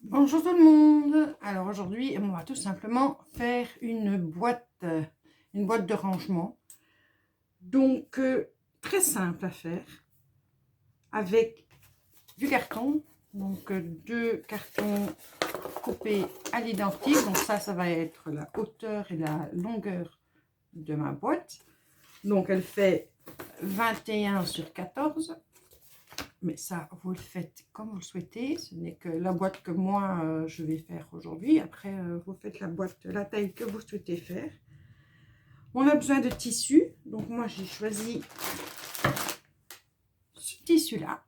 Bonjour tout le monde. Alors aujourd'hui, on va tout simplement faire une boîte de rangement. Donc très simple à faire avec du carton. Donc deux cartons coupés à l'identique. Donc ça va être la hauteur et la longueur de ma boîte. Donc elle fait 21 sur 14. Mais ça, vous le faites comme vous le souhaitez. Ce n'est que la boîte que moi, je vais faire aujourd'hui. Après, vous faites la boîte, la taille que vous souhaitez faire. On a besoin de tissu. Donc, moi, j'ai choisi ce tissu-là.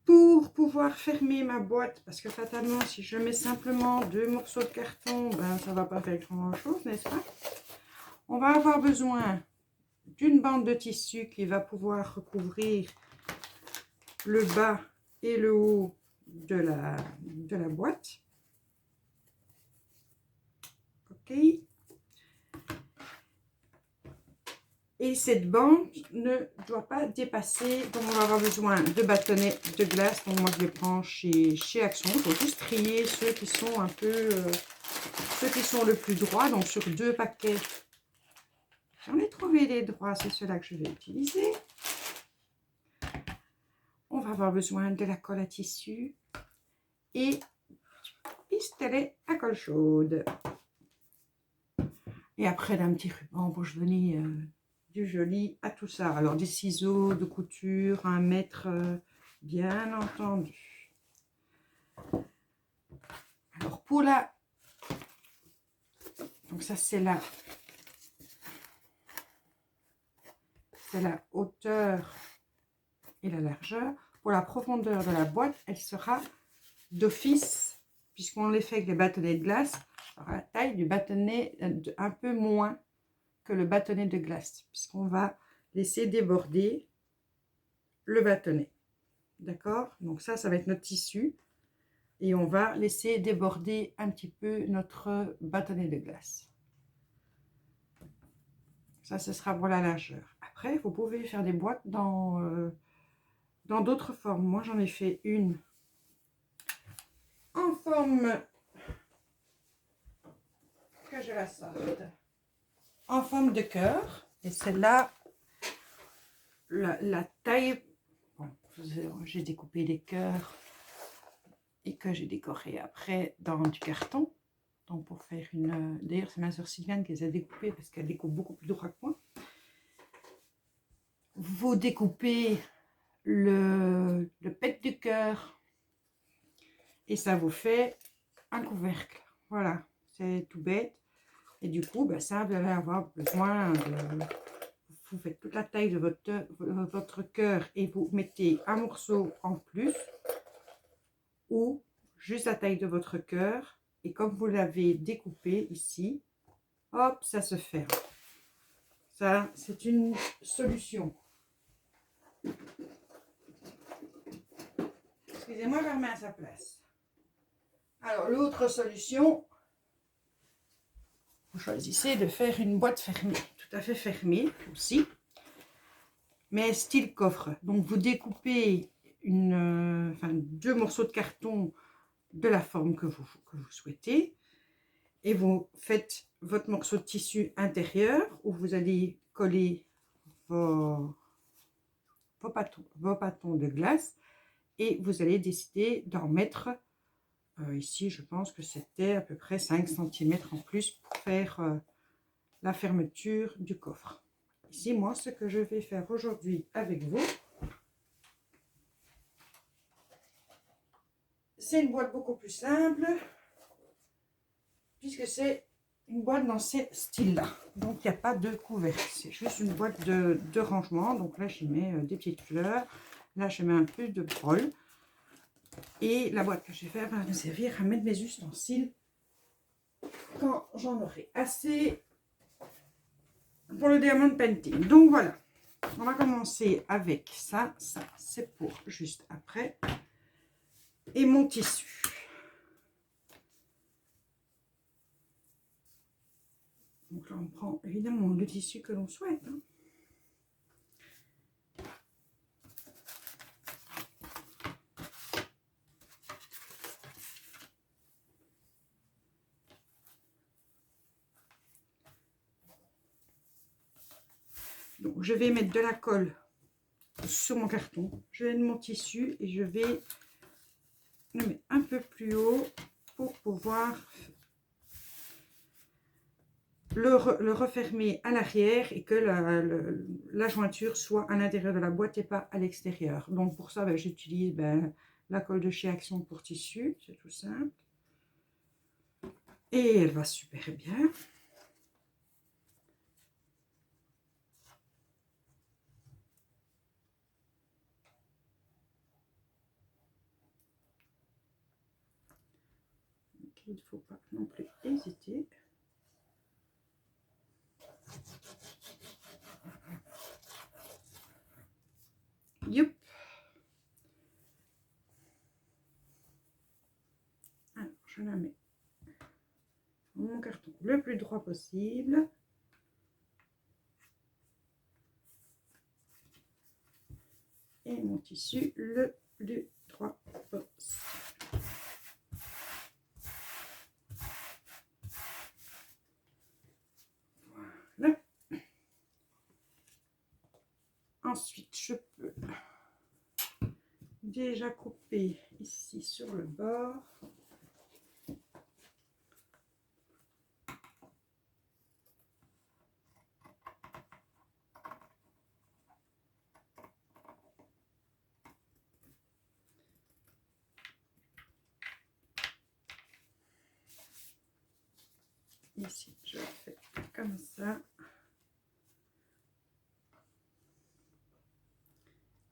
Pour pouvoir fermer ma boîte, parce que fatalement, si je mets simplement deux morceaux de carton, ben, ça ne va pas faire grand-chose, n'est-ce pas? On va avoir besoin d'une bande de tissu qui va pouvoir recouvrir le bas et le haut de la boîte. Ok. Et cette bande ne doit pas dépasser. Donc on va avoir besoin de bâtonnets de glace. Donc moi je les prends chez Action. Il faut juste trier ceux qui sont un peu ceux qui sont le plus droits. Donc sur deux paquets, j'en ai trouvé des droits, c'est ceux-là que je vais utiliser. On va avoir besoin de la colle à tissu et du pistolet à colle chaude. Et après d'un petit ruban pour venir du joli à tout ça. Alors des ciseaux de couture, 1 mètre, bien entendu. Alors pour la... Donc ça c'est la hauteur et la largeur. Pour la profondeur de la boîte, elle sera d'office, puisqu'on les fait avec les bâtonnets de glace, à la taille du bâtonnet, un peu moins que le bâtonnet de glace, puisqu'on va laisser déborder le bâtonnet. D'accord? Donc ça va être notre tissu. Et on va laisser déborder un petit peu notre bâtonnet de glace. Ça, ce sera pour la largeur. Après, vous pouvez faire des boîtes dans d'autres formes. Moi, j'en ai fait une en forme que je la sorte, en forme de cœur. Et celle-là, la taille, bon, j'ai découpé des cœurs et que j'ai décoré après dans du carton. Donc pour faire une... D'ailleurs, c'est ma soeur Sylviane qui les a découpés parce qu'elle découpe beaucoup plus droit que moi. Vous découpez le pet du cœur et ça vous fait un couvercle. Voilà, c'est tout bête. Et du coup, ben ça, vous allez avoir besoin de... Vous faites toute la taille de votre cœur et vous mettez un morceau en plus ou juste la taille de votre cœur. Et comme vous l'avez découpé ici, hop, ça se ferme. Ça, c'est une solution. Excusez-moi, je la remets à sa place. Alors, l'autre solution, vous choisissez de faire une boîte fermée, tout à fait fermée aussi, mais style coffre. Donc, vous découpez deux morceaux de carton de la forme que vous souhaitez et vous faites votre morceau de tissu intérieur où vous allez coller vos bâtons de glace et vous allez décider d'en mettre ici, je pense que c'était à peu près 5 cm en plus pour faire la fermeture du coffre. Ici, moi, ce que je vais faire aujourd'hui avec vous, c'est une boîte beaucoup plus simple, puisque c'est une boîte dans ces styles-là. Donc, il n'y a pas de couvercle. C'est juste une boîte de rangement. Donc là, j'y mets des petites fleurs. Là, je mets un peu de brol. Et la boîte que je vais faire va me servir à mettre mes ustensiles quand j'en aurai assez pour le diamond painting. Donc voilà, on va commencer avec ça. Ça, c'est pour juste après. Et mon tissu. Donc là, on prend évidemment le tissu que l'on souhaite. Hein. Donc, je vais mettre de la colle sur mon carton. Je vais mettre mon tissu et je vais le mettre un peu plus haut pour pouvoir le refermer à l'arrière et que la jointure soit à l'intérieur de la boîte et pas à l'extérieur. Donc pour ça, j'utilise la colle de chez Action pour tissu, c'est tout simple. Et elle va super bien. Donc, il ne faut pas non plus hésiter. Youp. Alors, je la mets dans mon carton le plus droit possible. Et mon tissu le plus droit possible. Voilà. Ensuite, je peux déjà couper ici sur le bord. Ici, je fais comme ça.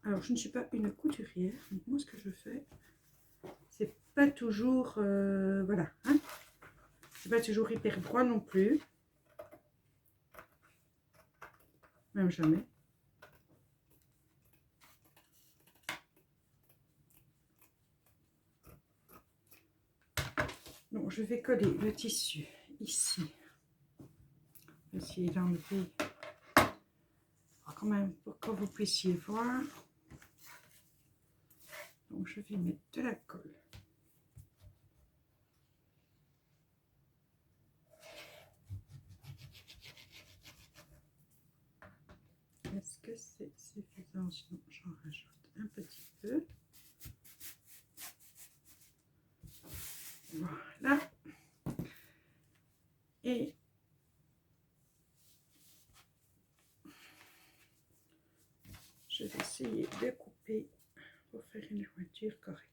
Alors, je ne suis pas une couturière. Donc moi, ce que je fais, c'est pas toujours... voilà. Hein, c'est pas toujours hyper droit non plus. Même jamais. Donc, je vais coller le tissu ici. Essayer d'enlever quand même pour que vous puissiez voir. Donc, je vais mettre de la colle. Est-ce que c'est suffisant? Sinon, j'en rajoute un petit peu. Voilà. Et je vais essayer de couper pour faire une jointure correcte.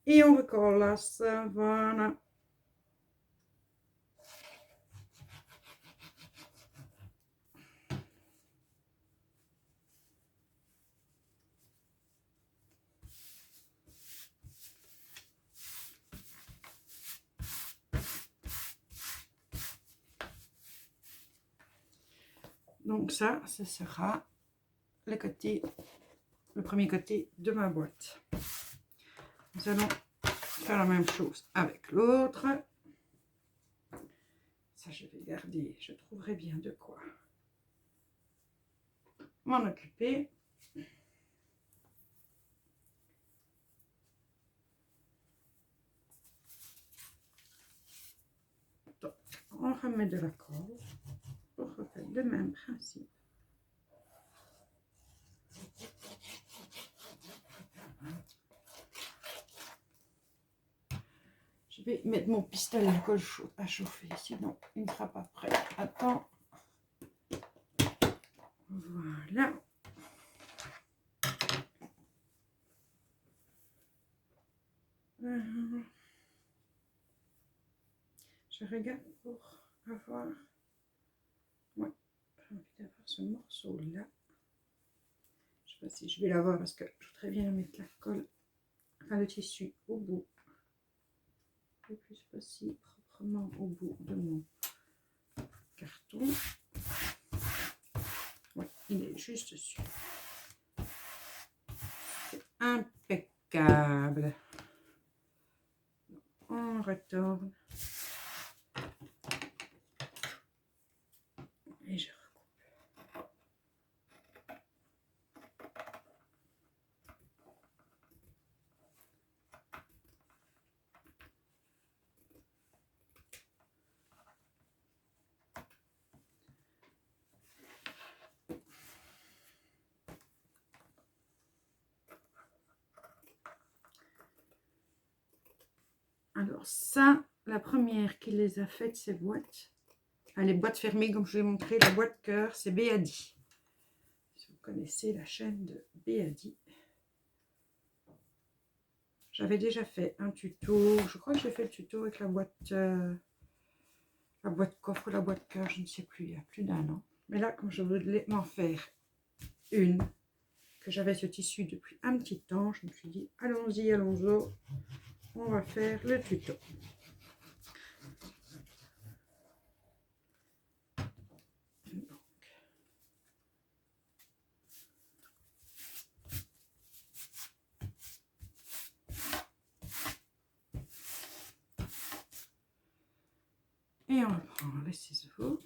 Et on recolle ça, voilà. Donc ça, ce sera le premier côté de ma boîte. Nous allons faire la même chose avec l'autre. Ça, je vais garder. Je trouverai bien de quoi m'en occuper. Donc, on remet de la colle pour refaire le même principe. Je vais mettre mon pistolet à colle à chauffer, sinon il ne sera pas prêt. Attends. Voilà. Je regarde pour avoir... Ouais, j'ai envie d'avoir ce morceau-là. Je ne sais pas si je vais l'avoir parce que je voudrais bien mettre la colle, enfin le tissu au bout. Le plus possible, proprement au bout de mon carton. Ouais, il est juste dessus. C'est impeccable. On retourne. Et je recoupe. Alors ça, la première qui les a faites, ces boîtes, les boîtes fermées, comme je vous ai montré, la boîte cœur, c'est Béadi. Si vous connaissez la chaîne de Béadi. J'avais déjà fait un tuto, je crois que j'ai fait le tuto avec la boîte coffre, la boîte cœur, je ne sais plus, il y a plus d'1 an. Mais là, comme je voulais m'en faire une, que j'avais ce tissu depuis un petit temps, je me suis dit, allons-y, allons-y, on va faire le tuto. Et on va prendre les ciseaux.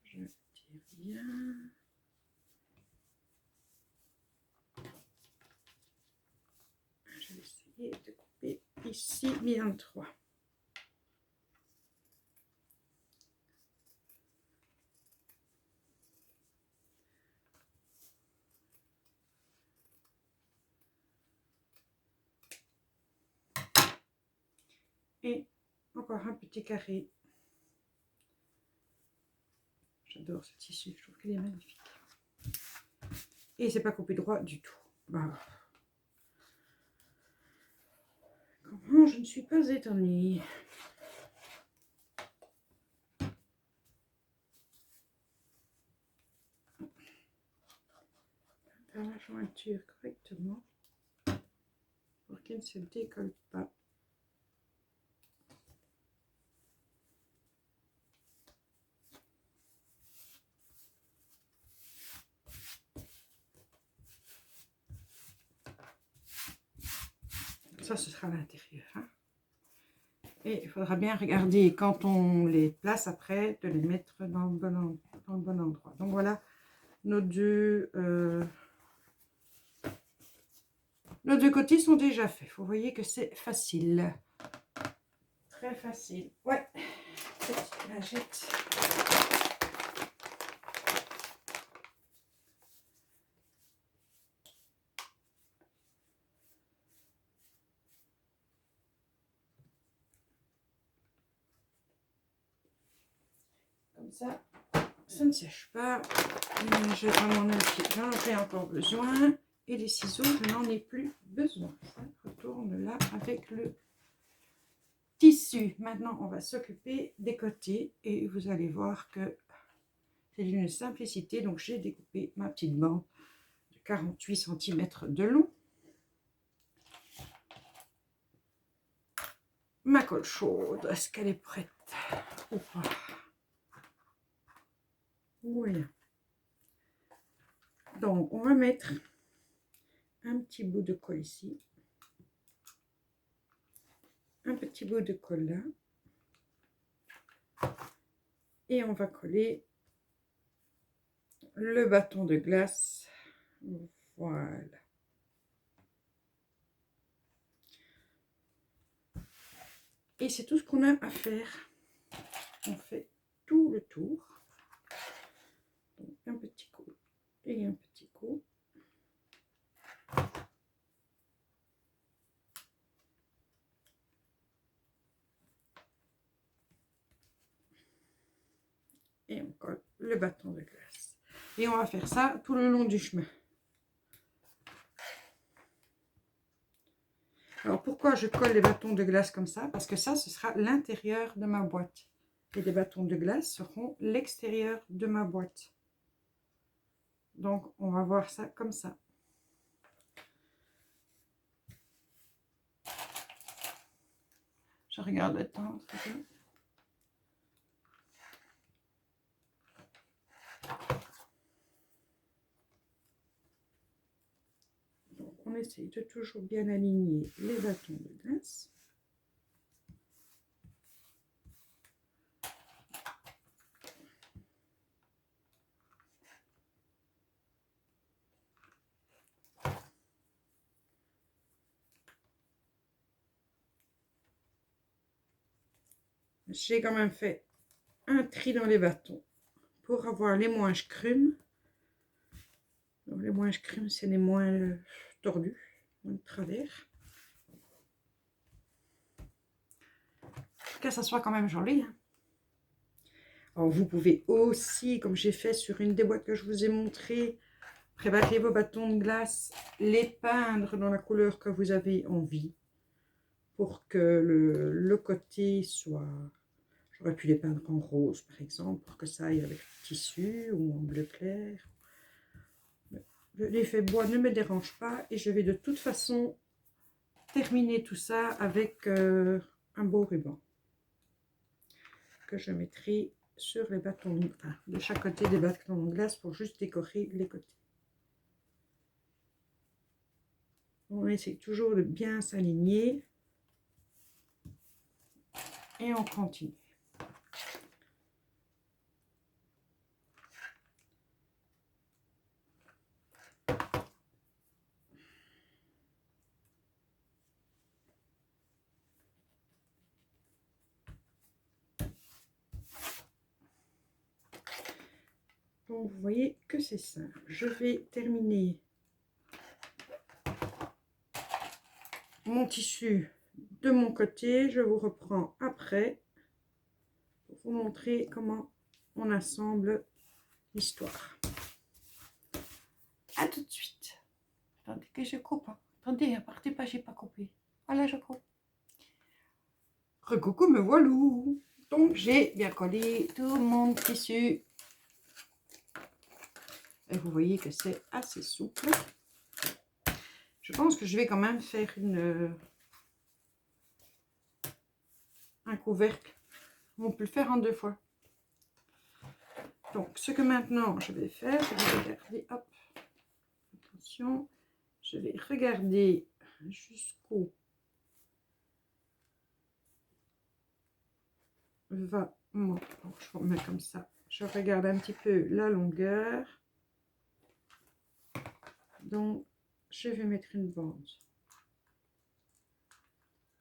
Je tire bien. Je vais essayer de couper ici bien 3. Et encore un petit carré. J'adore ce tissu, je trouve qu'il est magnifique. Et c'est pas coupé droit du tout. Bah. Comment je ne suis pas étonnée. Faire la jointure correctement pour qu'elle ne se décolle pas. Ça, ce sera l'intérieur. Hein. Et il faudra bien regarder quand on les place après, de les mettre dans le bon endroit. Donc voilà, nos deux côtés sont déjà faits. Vous voyez que c'est facile. Très facile. Ouais. Petite lingette. Comme ça ne sèche pas. Je j'en ai encore besoin. Et les ciseaux, je n'en ai plus besoin. Ça retourne là avec le tissu. Maintenant, on va s'occuper des côtés. Et vous allez voir que c'est d'une simplicité. Donc, j'ai découpé ma petite bande de 48 cm de long. Ma colle chaude, est-ce qu'elle est prête ou pas? Voilà. Donc, on va mettre un petit bout de colle ici. Un petit bout de colle là. Et on va coller le bâton de glace. Voilà. Et c'est tout ce qu'on a à faire. On fait tout le tour. Donc, un petit coup et un petit coup. Et on colle le bâton de glace. Et on va faire ça tout le long du chemin. Alors, pourquoi je colle les bâtons de glace comme ça? Parce que ça, ce sera l'intérieur de ma boîte. Et les bâtons de glace seront l'extérieur de ma boîte. Donc, on va voir ça comme ça. Je regarde le temps. Donc, on essaye de toujours bien aligner les bâtons de glace. J'ai quand même fait un tri dans les bâtons pour avoir les moins crumes. Donc les moins crumes, c'est les moins tordus. de travers. Que ça soit quand même joli. Hein. Alors, vous pouvez aussi, comme j'ai fait sur une des boîtes que je vous ai montré, préparer vos bâtons de glace, les peindre dans la couleur que vous avez envie pour que le côté soit... J'aurais pu les peindre en rose, par exemple, pour que ça aille avec le tissu ou en bleu clair. L'effet bois ne me dérange pas et je vais de toute façon terminer tout ça avec un beau ruban que je mettrai sur les bâtons, enfin, de chaque côté des bâtons de glace pour juste décorer les côtés. On essaie toujours de bien s'aligner et on continue. Donc vous voyez que c'est simple. Je vais terminer mon tissu de mon côté. Je vous reprends après pour vous montrer comment on assemble l'histoire. À tout de suite. Attendez que je coupe. Hein. Attendez, partez pas, j'ai pas coupé. Voilà, je coupe. Recoucou, me voilà. Donc j'ai bien collé tout mon tissu. Et vous voyez que c'est assez souple. Je pense que je vais quand même faire un couvercle. On peut le faire en 2 fois. Donc, ce que maintenant je vais faire, je vais regarder, hop, attention, je vais regarder jusqu'où va mon... Donc, je remets comme ça. Je regarde un petit peu la longueur. Donc, je vais mettre une bande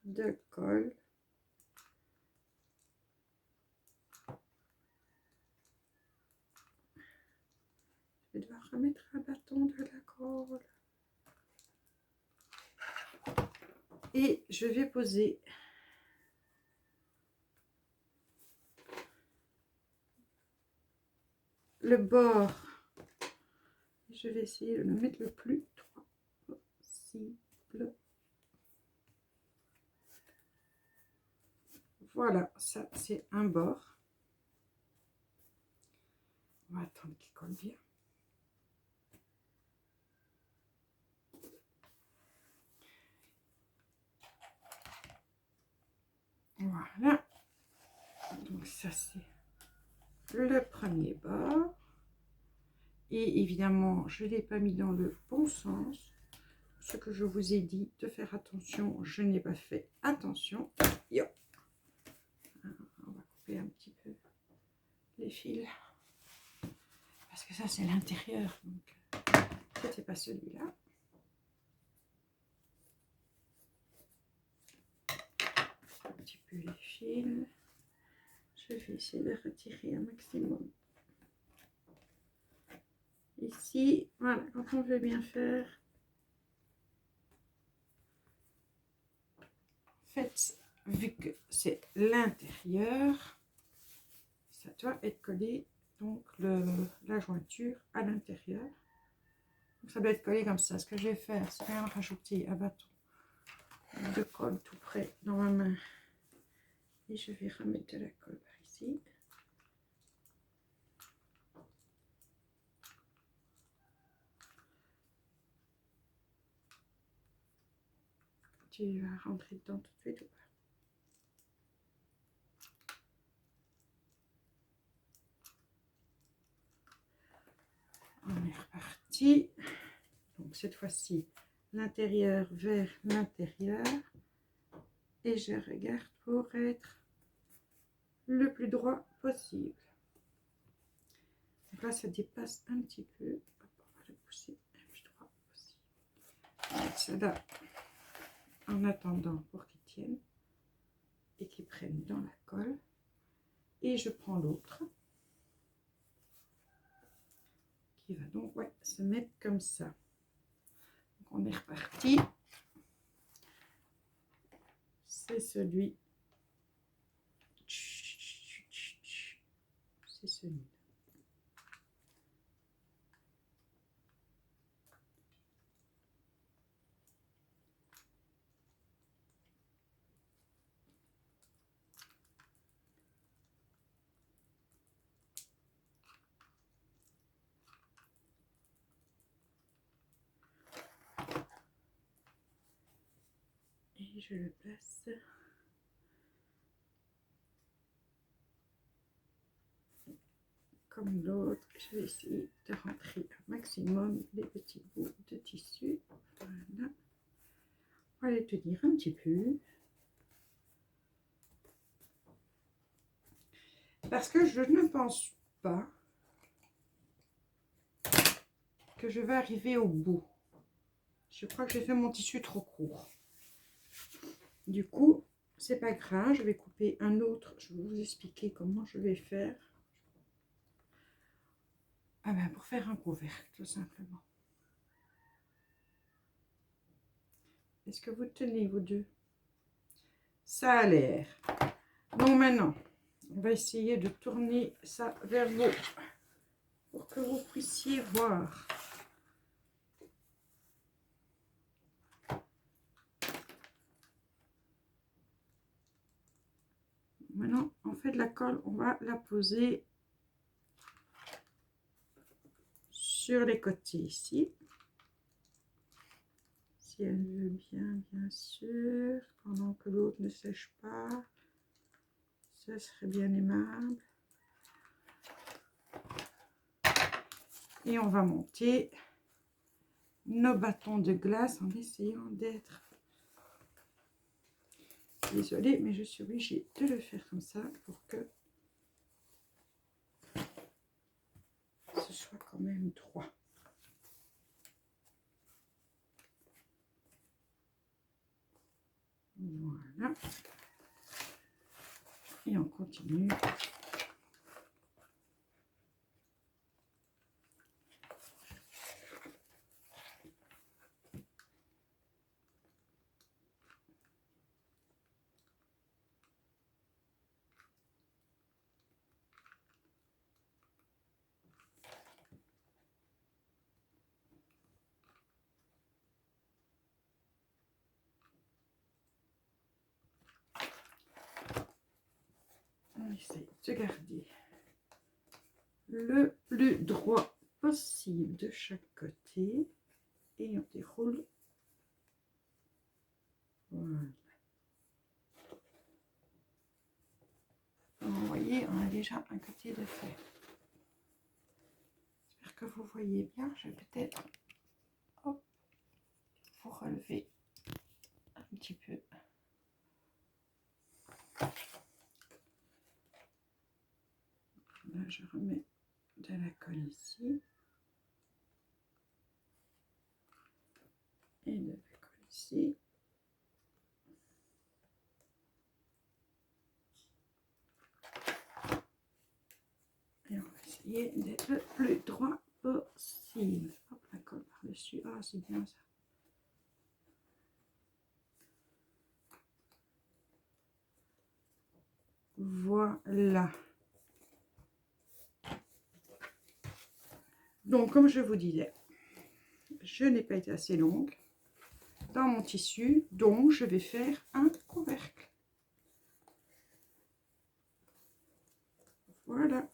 de colle. Je vais devoir remettre un bâton de la colle. Et je vais poser le bord. Je vais essayer de le mettre le plus droit possible. Voilà, ça c'est un bord. On va attendre qu'il colle bien. Voilà. Donc ça c'est le premier bord. Et évidemment, je ne l'ai pas mis dans le bon sens. Ce que je vous ai dit de faire attention, je n'ai pas fait attention. Yo. On va couper un petit peu les fils. Parce que ça c'est l'intérieur. Donc c'était pas celui-là. Un petit peu les fils. Je vais essayer de retirer un maximum. Ici, voilà, quand on veut bien faire, faites, vu que c'est l'intérieur, ça doit être collé, donc la jointure à l'intérieur. Ça doit être collé comme ça. Ce que je vais faire, c'est quand même rajouter un bâton de colle tout près dans ma main. Et je vais remettre de la colle par ici. Tu vas rentrer dedans tout de suite ou pas? On est reparti. Donc cette fois-ci, l'intérieur vers l'intérieur. Et je regarde pour être le plus droit possible. Donc là, ça dépasse un petit peu. Hop, on va le pousser le plus droit possible. On va mettre ça là en attendant pour qu'il tienne et qu'il prenne dans la colle. Et je prends l'autre qui va donc se mettre comme ça. Donc on est reparti. c'est celui. C'est celui. Et je le place comme l'autre. Je vais essayer de rentrer un maximum les petits bouts de tissu. Voilà. On va les tenir un petit peu. Parce que je ne pense pas que je vais arriver au bout. Je crois que j'ai fait mon tissu trop court. Du coup, c'est pas grave, je vais couper un autre. Je vais vous expliquer comment je vais faire. Ah ben, pour faire un couvercle, tout simplement. Est-ce que vous tenez, vous deux? Ça a l'air. Donc maintenant, on va essayer de tourner ça vers vous pour que vous puissiez voir. Maintenant, on fait de la colle, on va la poser sur les côtés ici. Si elle veut bien, bien sûr, pendant que l'autre ne sèche pas. Ça serait bien aimable. Et on va monter nos bâtons de glace en essayant d'être... Désolée, mais je suis obligée de le faire comme ça pour que ce soit quand même droit. Voilà. Et on continue. On essaie de garder le plus droit possible de chaque côté et on déroule. Voilà. Vous voyez, on a déjà un côté de fait. J'espère que vous voyez bien. Je vais peut-être vous relever un petit peu. Là, je remets de la colle ici. Et de la colle ici. Et on va essayer d'être le plus droit possible. Hop, la colle par-dessus. Ah, c'est bien ça. Voilà. Donc, comme je vous disais, je n'ai pas été assez longue dans mon tissu, donc je vais faire un couvercle. Voilà.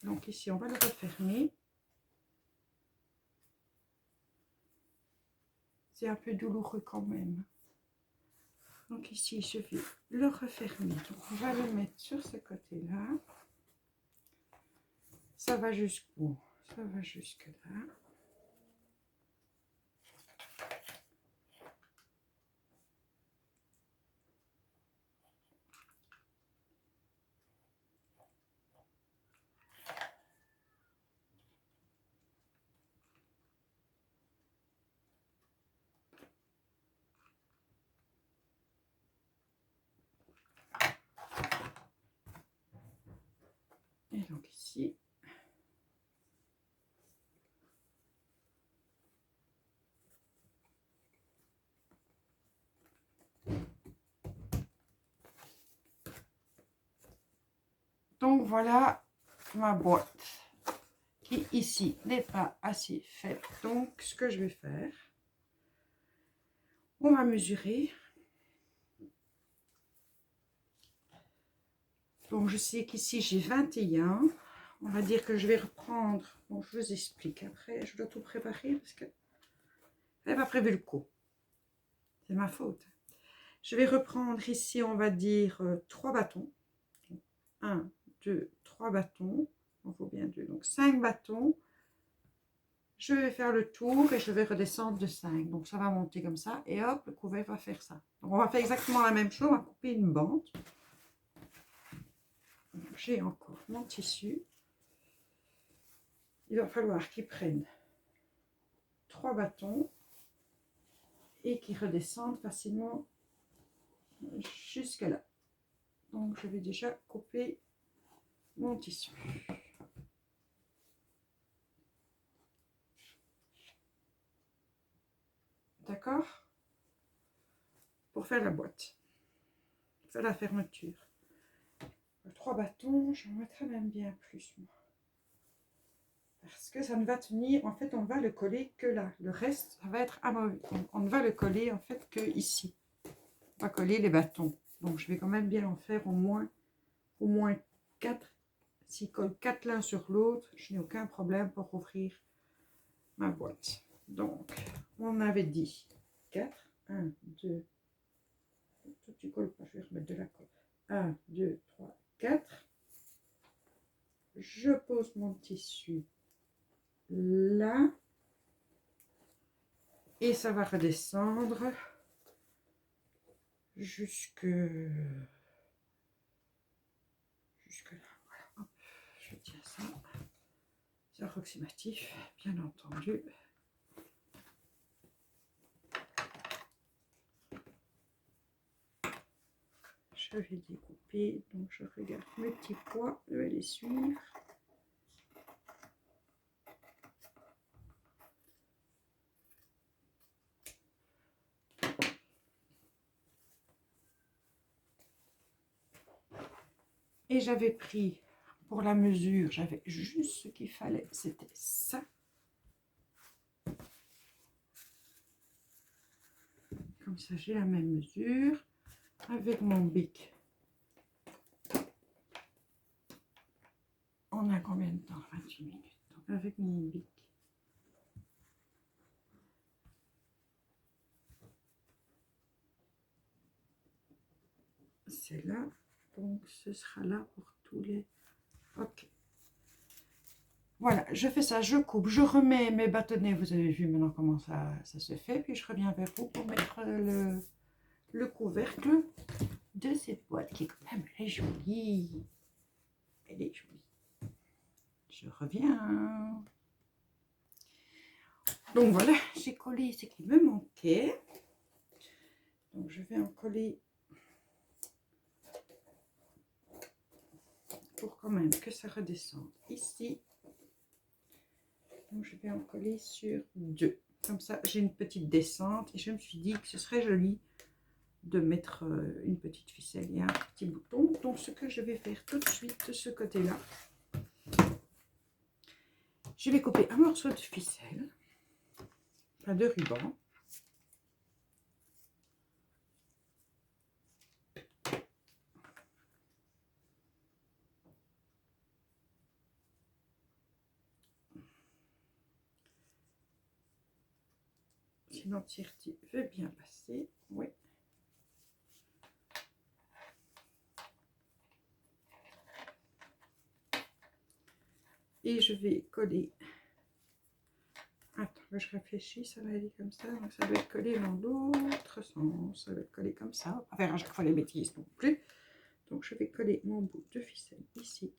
Donc ici, on va le refermer. C'est un peu douloureux quand même. Donc ici, je vais le refermer. Donc, on va le mettre sur ce côté-là. Ça va jusqu'où? Ça va jusque là. Et donc ici, Donc voilà ma boîte qui ici n'est pas assez faite. Donc ce que je vais faire, on va mesurer. Donc je sais qu'ici j'ai 21. On va dire que je vais reprendre. Bon, je vous explique après. Je dois tout préparer parce que j'avais pas prévu le coup. C'est ma faute. Je vais reprendre ici, on va dire 3 bâtons. 1, 2, 3 bâtons. Il faut bien 2. Donc 5 bâtons. Je vais faire le tour et je vais redescendre de 5. Donc ça va monter comme ça. Et hop, le couvert va faire ça. Donc on va faire exactement la même chose. On va couper une bande. J'ai encore mon tissu. Il va falloir qu'il prenne 3 bâtons et qu'ils redescendent facilement jusque là. Donc je vais déjà couper mon tissu. D'accord? Pour faire la boîte. Faire la fermeture. 3 bâtons, j'en mettrai même bien plus moi. Parce que ça ne va tenir, en fait on va le coller que là. Le reste, ça va être amovible. On ne va le coller en fait que ici. On va coller les bâtons. Donc je vais quand même bien en faire au moins 4. S'ils collent 4 l'un sur l'autre, je n'ai aucun problème pour ouvrir ma boîte. Donc, on avait dit 4. 1, 2. Toi, tu colles pas, je vais remettre de la colle. 1, 2, 3, 4. Je pose mon tissu là. Et ça va redescendre jusque là. Voilà. Hop, je tiens ça. C'est approximatif, bien entendu. Je vais découper, donc je regarde mes petits pois, je vais les suivre. Et j'avais pris, pour la mesure, j'avais juste ce qu'il fallait, c'était ça. Comme ça, j'ai la même mesure avec mon bic. On a combien de temps? 28 minutes. Donc avec mon bic. C'est là. Donc ce sera là pour tous les... Ok. Voilà, je fais ça, je coupe, je remets mes bâtonnets. Vous avez vu maintenant comment ça se fait. Puis je reviens vers vous pour mettre le couvercle de cette boîte qui est quand même elle est jolie. Elle est jolie. Je reviens. Donc voilà, j'ai collé ce qui me manquait. Donc je vais en coller pour quand même que ça redescende ici. Donc je vais en coller sur 2. Comme ça, j'ai une petite descente et je me suis dit que ce serait joli de mettre une petite ficelle et un petit bouton. Donc ce que je vais faire tout de suite de ce côté-là, je vais couper un morceau de ficelle, enfin de ruban. Si l'entièreté veut bien passer, oui. Et je vais coller. Attends, je réfléchis, ça va aller comme ça. Donc ça va être collé dans l'autre sens. Ça va être collé comme ça. Pas faire à chaque fois les bêtises non plus. Donc je vais coller mon bout de ficelle ici.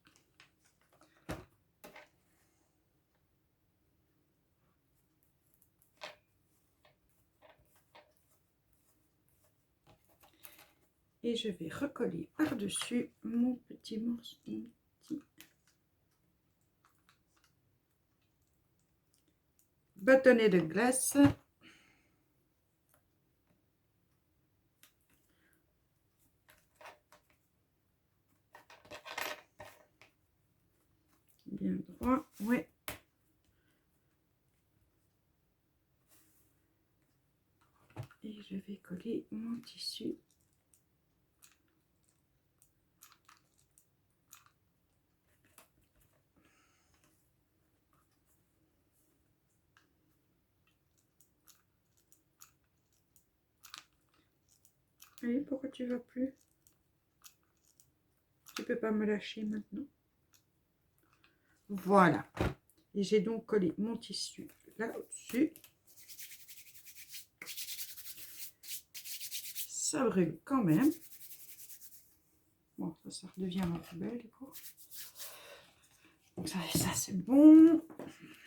Et je vais recoller par-dessus mon petit morceau. Bâtonnet de glace. endroit. Ouais. Et je vais coller mon tissu. Allez, pourquoi tu vas plus? Tu peux pas me lâcher maintenant. Voilà. Et j'ai donc collé mon tissu là au-dessus. Ça brûle quand même. Bon, ça redevient ma poubelle du coup. Donc ça c'est bon.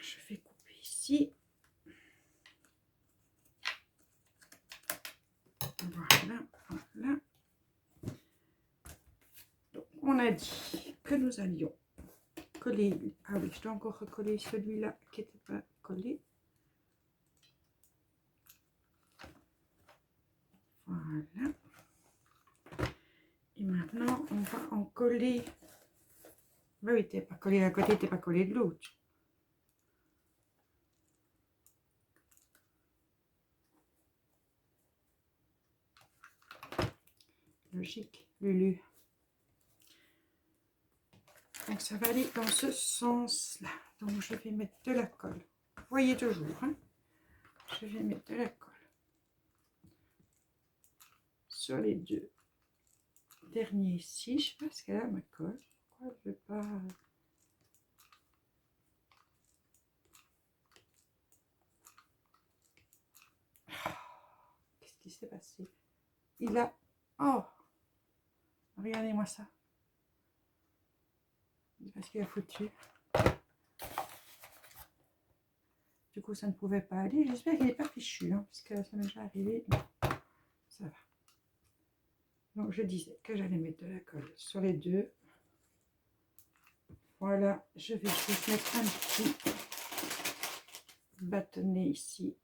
Je vais couper ici. Voilà, voilà. Donc on a dit que nous allions coller. Ah oui, je dois encore recoller celui-là qui n'était pas collé. Voilà. Et maintenant, on va en coller. Oui, t'es pas collé d'un côté, t'es pas collé de l'autre. Logique, Lulu. Donc ça va aller dans ce sens-là. Donc je vais mettre de la colle. Vous voyez toujours, hein? Je vais mettre de la colle sur les deux derniers ici. Je sais pas ce qu'elle a ma colle. Pourquoi elle ne veut pas... Qu'est-ce qui s'est passé? Il a... Oh! Regardez-moi ça. Parce qu'il a foutu. Du coup, ça ne pouvait pas aller. J'espère qu'il n'est pas fichu, hein, parce que ça m'est déjà arrivé. Ça va. Donc, je disais que j'allais mettre de la colle sur les deux. Voilà, je vais juste mettre un petit bâtonnet ici.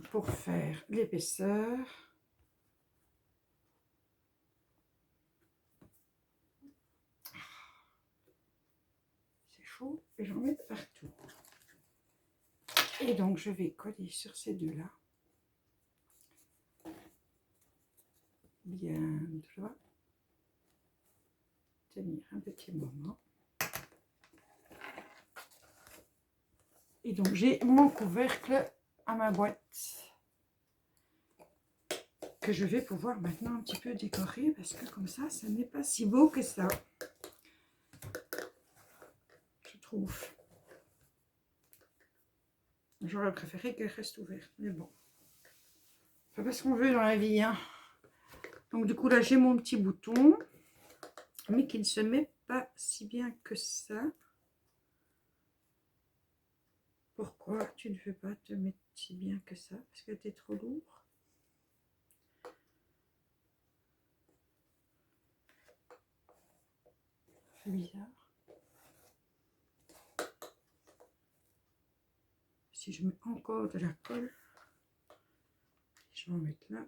Pour faire l'épaisseur. C'est chaud et j'en mets partout. Et donc je vais coller sur ces deux-là. Bien droit. Tenir un petit moment. Et donc j'ai mon couvercle à ma boîte que je vais pouvoir maintenant un petit peu décorer parce que comme ça n'est pas si beau que ça, je trouve. J'aurais préféré qu'elle reste ouverte, mais bon, on fait pas ce qu'on veut dans la vie, hein. Donc du coup là j'ai mon petit bouton, mais qui ne se met pas si bien que ça. Pourquoi tu ne veux pas te mettre si bien que ça? Parce que tu es trop lourd. C'est bizarre. Si je mets encore de la colle, je vais en mettre là.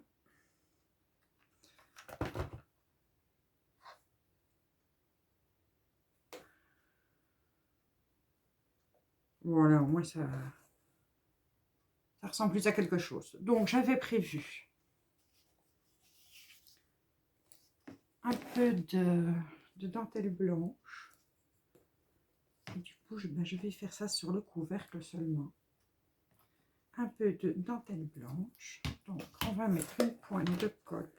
Voilà, au moins ça ressemble plus à quelque chose. Donc j'avais prévu un peu de dentelle blanche. Et du coup, je vais faire ça sur le couvercle seulement. Un peu de dentelle blanche. Donc on va mettre une pointe de colle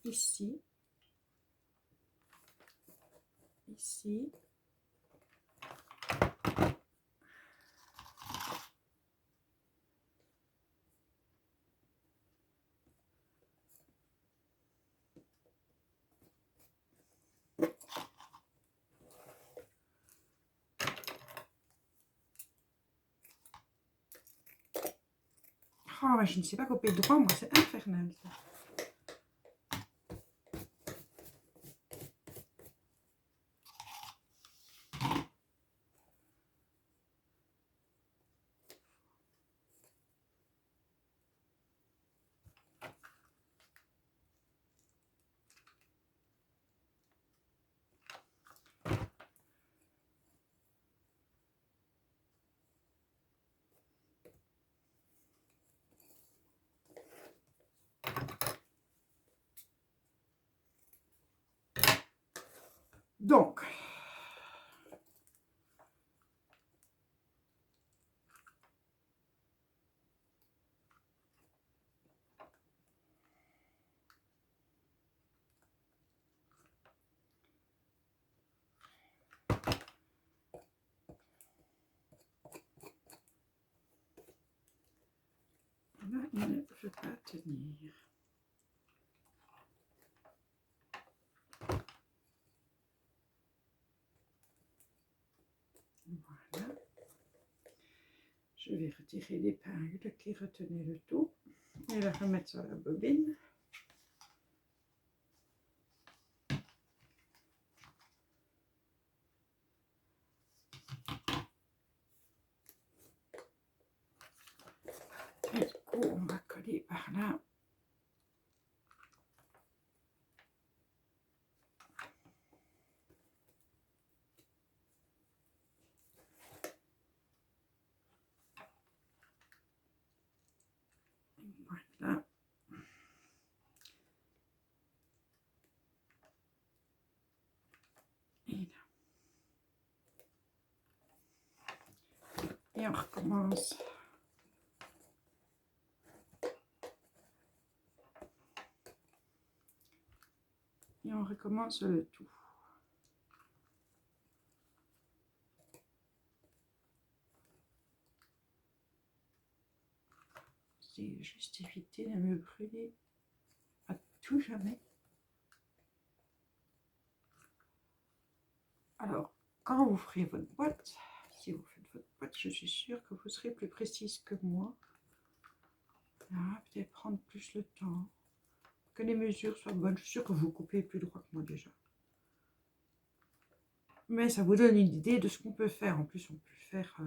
ici. Ici. Oh, mais je ne sais pas couper droit, moi, c'est infernal, ça. Donc, là, il ne veut pas tenir. Voilà. Je vais retirer l'épingle qui retenait le tout et la remettre sur la bobine. Et du coup, on va coller par là. Voilà. Et là. Et on recommence. Et on recommence le tout. C'est juste éviter de me brûler à tout jamais. Alors, quand vous ferez votre boîte, si vous faites votre boîte, je suis sûre que vous serez plus précise que moi. Là, peut-être prendre plus le temps. Que les mesures soient bonnes. Je suis sûre que vous coupez plus droit que moi déjà. Mais ça vous donne une idée de ce qu'on peut faire. En plus, on peut faire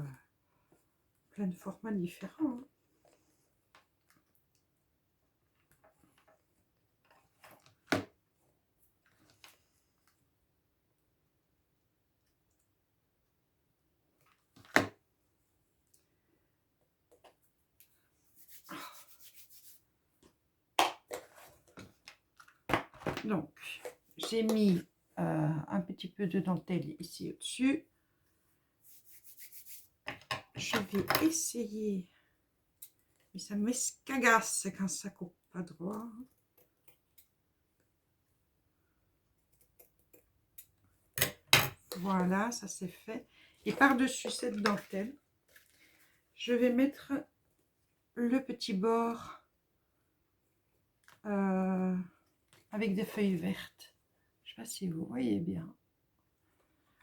plein de formats différents. Hein. Donc, j'ai mis un petit peu de dentelle ici au-dessus. Je vais essayer, mais ça m'escagasse quand ça coupe pas droit. Voilà, ça c'est fait. Et par-dessus cette dentelle, je vais mettre le petit bord avec des feuilles vertes. Je ne sais pas si vous voyez bien.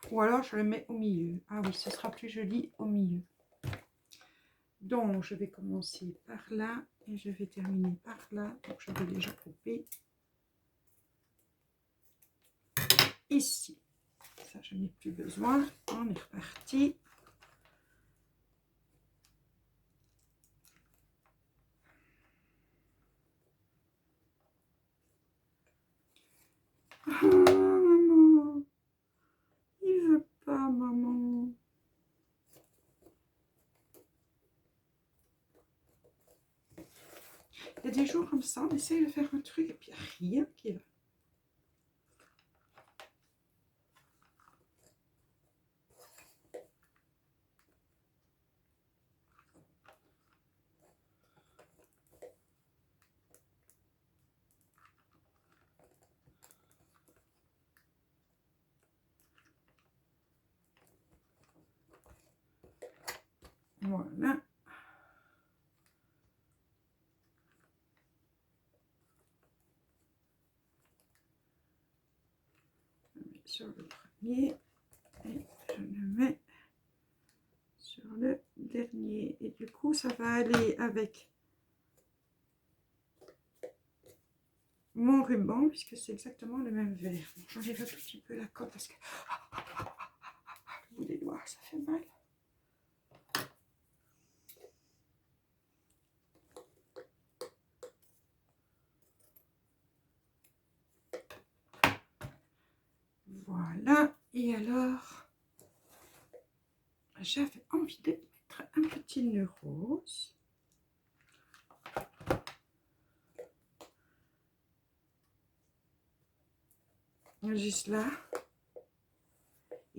Ou alors je le mets au milieu. Ah oui, ce sera plus joli au milieu. Donc je vais commencer par là et je vais terminer par là. Donc je vais déjà couper ici. Ça, je n'ai plus besoin. On est reparti. Ah, maman. Il veut pas, maman. Il y a des jours comme ça, on essaye de faire un truc et puis il n'y a rien qui va. Voilà. Je mets sur le premier et je le mets sur le dernier. Et du coup, ça va aller avec mon ruban puisque c'est exactement le même vert. J'enlève un tout petit peu la colle parce que le bout des doigts, ça fait mal. Voilà, et alors, j'avais envie de mettre un petit nœud rose. Juste là.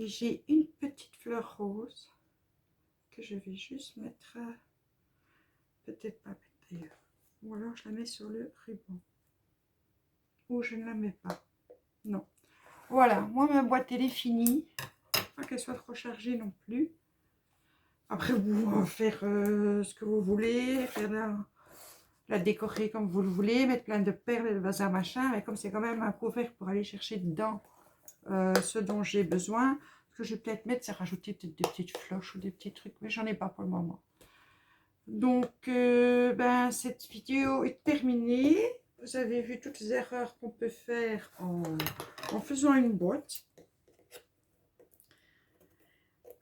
Et j'ai une petite fleur rose que je vais juste mettre, peut-être pas mettre d'ailleurs. Ou alors je la mets sur le ruban. Ou je ne la mets pas. Non. Voilà, moi ma boîte elle est finie. Pas qu'elle soit trop chargée non plus. Après vous faire ce que vous voulez, faire la décorer comme vous le voulez, mettre plein de perles et de bazar machin. Mais comme c'est quand même un couvert pour aller chercher dedans ce dont j'ai besoin, ce que je vais peut-être mettre, c'est rajouter peut-être des petites floches ou des petits trucs, mais j'en ai pas pour le moment. Donc, ben, cette vidéo est terminée. Vous avez vu toutes les erreurs qu'on peut faire en faisant une boîte.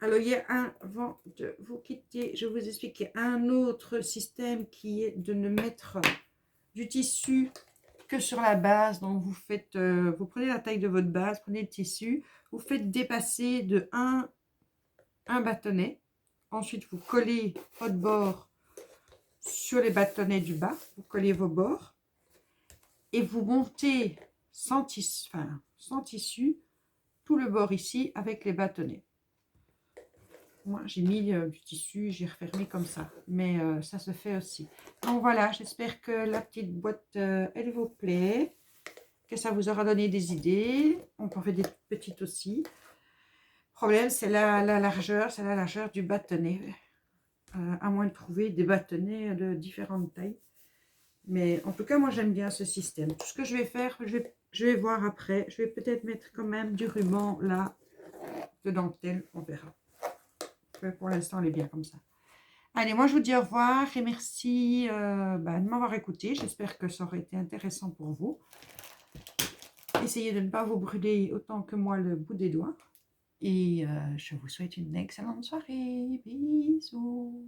Alors, il y a avant de vous quitter, je vous explique qu'il y a un autre système qui est de ne mettre du tissu que sur la base. Donc, vous faites, vous prenez la taille de votre base, prenez le tissu, vous faites dépasser de un bâtonnet. Ensuite, vous collez votre bord sur les bâtonnets du bas, vous collez vos bords et vous montez sans tissu tout le bord ici avec les bâtonnets. Moi j'ai mis du tissu, j'ai refermé comme ça, mais ça se fait aussi. Donc voilà, j'espère que la petite boîte elle vous plaît, que ça vous aura donné des idées. On peut faire des petites aussi. Le problème c'est la largeur, c'est la largeur du bâtonnet. À moins de trouver des bâtonnets de différentes tailles. Mais en tout cas, moi, j'aime bien ce système. Tout ce que je vais faire, je vais voir après. Je vais peut-être mettre quand même du ruban là, de dentelle, on verra. Mais pour l'instant, elle est bien comme ça. Allez, moi, je vous dis au revoir et merci de m'avoir écouté. J'espère que ça aurait été intéressant pour vous. Essayez de ne pas vous brûler autant que moi le bout des doigts. Et je vous souhaite une excellente soirée. Bisous.